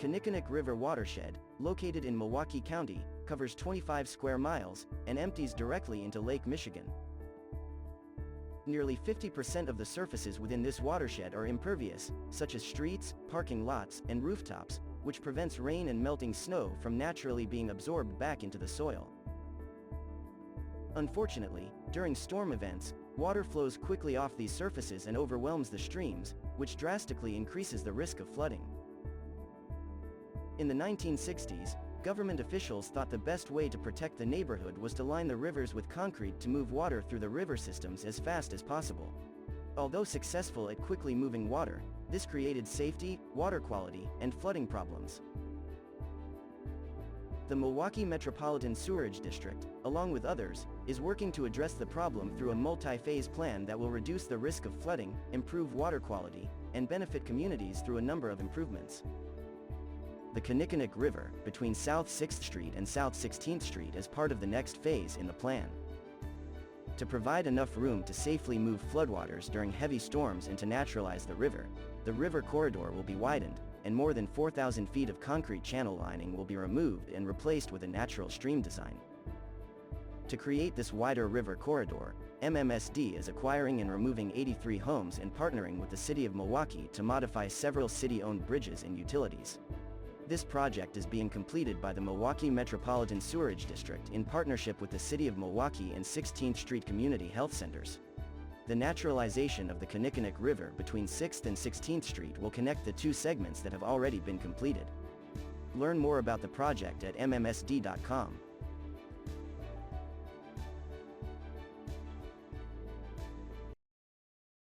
Kinnickinnic River watershed, located in Milwaukee County, covers 25 square miles, and empties directly into Lake Michigan. Nearly 50% of the surfaces within this watershed are impervious, such as streets, parking lots, and rooftops, which prevents rain and melting snow from naturally being absorbed back into the soil. Unfortunately, during storm events, water flows quickly off these surfaces and overwhelms the streams, which drastically increases the risk of flooding. In the 1960s, government officials thought the best way to protect the neighborhood was to line the rivers with concrete to move water through the river systems as fast as possible. Although successful at quickly moving water, this created safety, water quality, and flooding problems. The Milwaukee Metropolitan Sewerage District, along with others, is working to address the problem through a multi-phase plan that will reduce the risk of flooding, improve water quality, and benefit communities through a number of improvements. The Kinnickinnic River, between South 6th Street and South 16th Street, is part of the next phase in the plan. To provide enough room to safely move floodwaters during heavy storms and to naturalize the river corridor will be widened, and more than 4,000 feet of concrete channel lining will be removed and replaced with a natural stream design. To create this wider river corridor, MMSD is acquiring and removing 83 homes and partnering with the City of Milwaukee to modify several city-owned bridges and utilities. This project is being completed by the Milwaukee Metropolitan Sewerage District in partnership with the City of Milwaukee and 16th Street Community Health Centers. The naturalization of the Kinnickinnic River between 6th and 16th Street will connect the two segments that have already been completed. Learn more about the project at MMSD.com.